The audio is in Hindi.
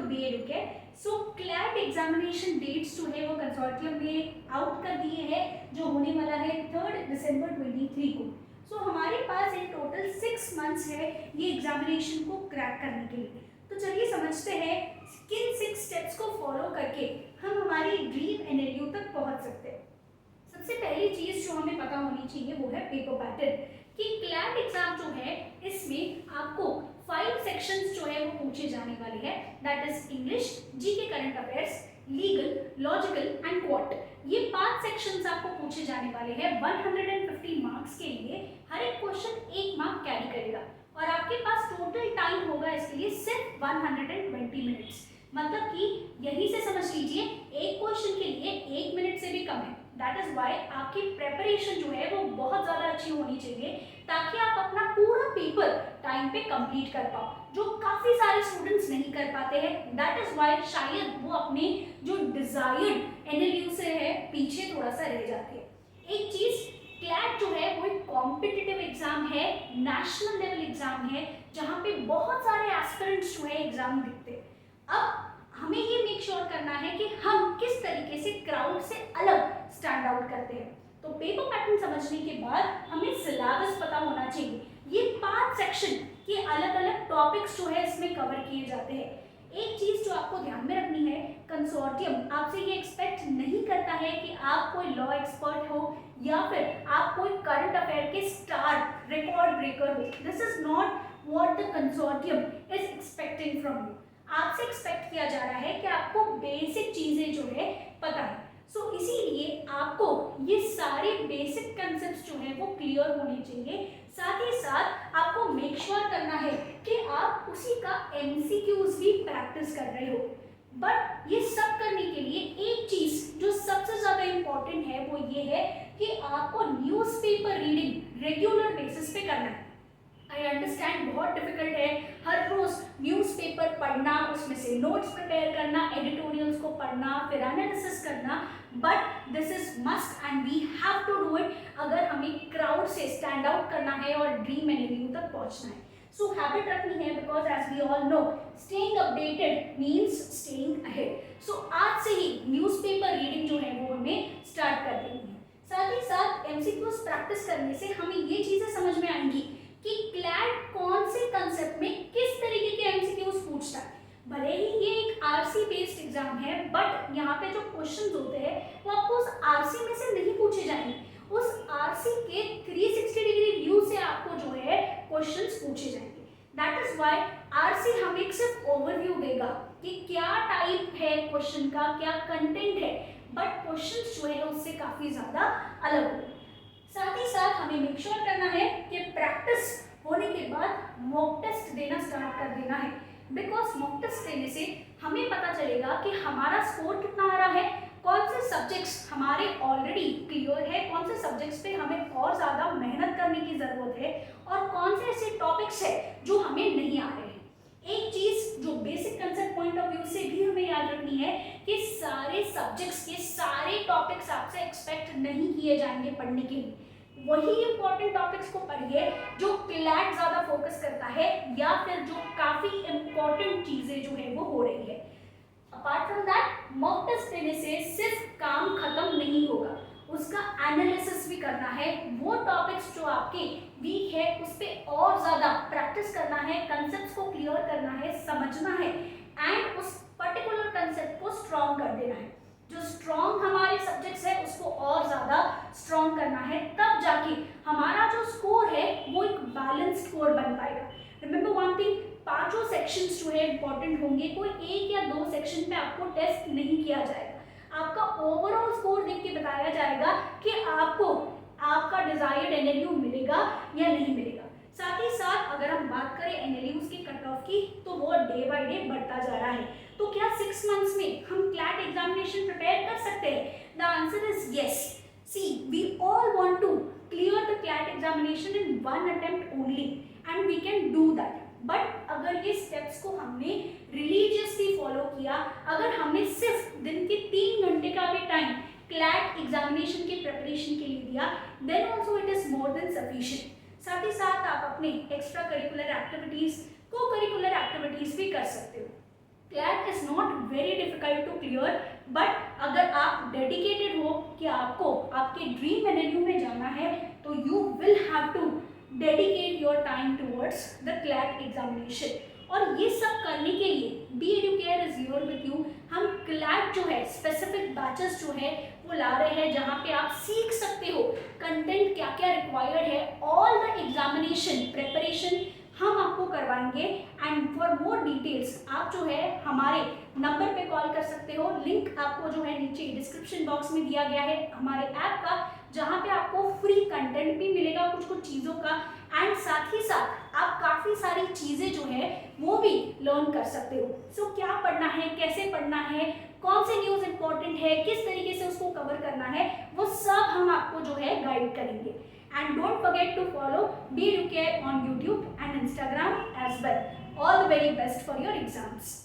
B Ed, okay. So CLAT examination dates जो है वो कंसोर्टियम ने आउट कर दिए हैं, जो होने वाला है 3 दिसंबर 2023 को। सो हमारे पास इन टोटल 6 मंथ्स है ये एग्जामिनेशन को क्रैक करने के लिए। तो चलिए समझते हैं किन 6 स्टेप्स को फॉलो करके हम हमारी ड्रीम एनएलयू तक पहुंच सकते हैं। सबसे पहली चीज जो हमें पता होनी चाहिए वो है पेपर पैटर्न, कि क्लैट एग्जाम जो है इसमें आपको 5 सेक्शंस जो है वो पूछे जाने वाले हैं, that is English, GK current affairs, legal, logical and quant. ये 5 सेक्शंस आपको पूछे जाने वाले हैं 150 मार्क्स के लिए। हर एक क्वेश्चन 1 मार्क कैरी करेगा और आपके पास टोटल टाइम होगा इसके लिए सिर्फ 120 मिनट्स। मतलब कि यहीं से समझ लीजिए एक क्वेश्चन के लिए 1 मिनट से भी कम है। दैट इज वाई आपकी प्रेपरेशन जो है वो बहुत ज़्यादा अच्छी होनी चाहिए, ताकि आप अपना पूरा पेपर टाइम पे कंप्लीट कर पाओ, जो काफ़ी सारे स्टूडेंट्स नहीं कर पाते हैं। दैट इज वाई शायद वो अपने जो डिजायर्ड एनएलयू से है पीछे थोड़ा सा रह जाते हैं। एक चीज़, क्लैट जो है वो एक कॉम्पिटिटिव एग्जाम है, नेशनल लेवल एग्जाम है, जहाँ पे बहुत सारे एस्पिरेंट्स जो है एग्जाम दिखते हैं। अब हमें ये मेक श्योर करना है कि हम किस तरीके से क्राउड से अलग स्टैंड आउट करते हैं। तो पेपर पैटर्न समझने के बाद हमें सिलेबस पता होना चाहिए। ये 5 सेक्शन के अलग अलग टॉपिक्स जो है इसमें कवर किए जाते हैं। एक चीज जो आपको ध्यान में रखनी है, कंसोर्टियम आपसे ये एक्सपेक्ट नहीं करता है कि आप कोई लॉ एक्सपर्ट हो या फिर आप कोई करंट अफेयर के स्टार रिकॉर्ड ब्रेकर हो। This is not what the consortium is expecting from you. आपसे एक्सपेक्ट किया जा रहा है कि आपको बेसिक चीजें जो है पता है। सो इसीलिए आपको ये सारे बेसिक कंसेप्ट्स जो है वो क्लियर होने चाहिए। साथ ही साथ आपको मेक श्योर करना है कि आप उसी का एमसीक्यूज भी प्रैक्टिस कर रहे हो। बट ये सब करने के लिए एक चीज जो सबसे ज्यादा इंपॉर्टेंट है वो ये है कि आपको न्यूज़पेपर रीडिंग रेगुलर बेसिस पे करना है। आई अंडरस्टैंड बहुत डिफिकल्ट है हर रोज न्यूज़पेपर पढ़ना, उसमें से नोट्स प्रिपेयर करना, एडिटोरियल्स को पढ़ना, फिर एनालिसिस करना, but this is must and we have to do it अगर हमें क्राउड से स्टैंड आउट करना है और ड्रीम एनएलयू तक पहुंचना है। सो हैबिट रखनी है, because as we all know staying updated means staying ahead. So आज से ही न्यूज़पेपर रीडिंग जो है वो हमें स्टार्ट कर देनी है। साथ ही साथ एमसीक्यूज प्रैक्टिस करने से हमें ये चीजें समझ में आएंगी कि क्लैट कौन से कंसेप्ट में किस तरीके के एमसीक्यूज पूछता है। भले ही ये एक आरसी बेस्ड एग्जाम है, बट यहाँ पे जो क्वेश्चंस होते हैं वो आपको उस आरसी में से नहीं पूछे जाएंगे, उस आरसी के 360 डिग्री व्यू से आपको जो है क्वेश्चंस पूछे जाएंगे। दैट इज व्हाई आरसी हमें एक सिर्फ ओवरव्यू देगा कि क्या टाइप है क्वेश्चन का, क्या कंटेंट है, बट क्वेश्चंस जो है उससे काफी ज्यादा अलग होगा। साथ ही साथ हमें मेक श्योर करना है कि प्रैक्टिस होने के बाद मॉक टेस्ट देना स्टार्ट कर देना है, बिकॉज मॉक टेस्ट देने से हमें पता चलेगा कि हमारा स्कोर कितना आ रहा है, कौन से सब्जेक्ट्स हमारे ऑलरेडी क्लियर है, कौन से सब्जेक्ट्स पे हमें और ज़्यादा मेहनत करने की ज़रूरत है और कौन से ऐसे टॉपिक्स है जो हमें नहीं आ रहे हैं। एक चीज़ जो basic concept point of view से भी हमें याद रखनी है कि सारे सब्जेक्ट्स के सारे टॉपिक्स आपसे एक्सपेक्ट नहीं किए जाएंगे पढ़ने के लिए। वही इंपॉर्टेंट टॉपिक्स को पढ़िए जो क्लैट ज़्यादा फोकस करता है या फिर जो काफ़ी इंपॉर्टेंट चीज़ें जो है वो हो रही है। Apart from that mock test देने से सिर्फ काम खत्म नहीं होगा, उसका एनालिसिस भी करना है। वो टॉपिक्स जो आपके वीक है उस पर और ज़्यादा प्रैक्टिस करना है, कंसेप्ट्स को क्लियर करना है, समझना है एंड उस पर्टिकुलर कंसेप्ट को स्ट्रॉन्ग कर देना है। जो स्ट्रॉन्ग हमारे सब्जेक्ट्स है उसको और ज़्यादा स्ट्रॉन्ग करना है, तब जाके हमारा जो स्कोर है वो एक बैलेंस स्कोर बन पाएगा। रिमेंबर वन थिंग, पांचों सेक्शंस जो है इंपॉर्टेंट होंगे, कोई एक या दो सेक्शन पे आपको टेस्ट नहीं किया जाएगा। आपका ओवरऑल स्कोर देख के बताया जाएगा कि आपको आपका डिजायर्ड एनएलयू मिलेगा या नहीं मिलेगा। साथ ही साथ अगर हम बात करें एनएलयूज की कट ऑफ की, तो वो डे बाय डे बढ़ता जा रहा है। तो क्या 6 मंथ्स में हम क्लैट एग्जामिनेशन प्रिपेयर कर सकते हैं? The answer is yes. See we all want to clear the CLAT examination in 1 attempt only and we can do that. But अगर ये स्टेप्स को हमने रिलीजियसली फॉलो किया, अगर हमने सिर्फ दिन के 3 घंटे का भी टाइम क्लैट एग्जामिनेशन के प्रिपरेशन के लिए दिया, then also it is more than sufficient. साथ ही साथ आप अपने extracurricular activities, cocurricular activities भी कर सकते हो। CLAT is not very difficult to clear, but अगर आप डेडिकेटेड हो कि आपको आपके ड्रीम एनएलयू में जाना है तो you will have to dedicate your time towards the CLAT examination. और ये सब करने के लिए B Educare is here with you. हम क्लैट जो है स्पेसिफिक बैचेस जो है वो ला रहे हैं जहाँ पे आप सीख सकते हो कंटेंट क्या क्या रिक्वायर्ड है, ऑल द एग्जामिनेशन प्रिपरेशन हम आपको करवाएंगे। एंड फॉर मोर डिटेल्स आप जो है हमारे नंबर पे कॉल कर सकते हो। लिंक आपको जो है नीचे डिस्क्रिप्शन बॉक्स में दिया गया है हमारे ऐप का, जहाँ पे आपको फ्री कंटेंट भी मिलेगा कुछ कुछ चीज़ों का, एंड साथ ही साथ आप काफ़ी सारी चीज़ें जो है वो भी लर्न कर सकते हो। सो क्या पढ़ना है, कैसे पढ़ना है, कौन से न्यूज़ इंपॉर्टेंट है, किस तरीके से उसको कवर करना है, वो सब हम आपको जो है गाइड करेंगे। And don't forget to follow Be Educare on YouTube and Instagram as well. All the very best for your exams.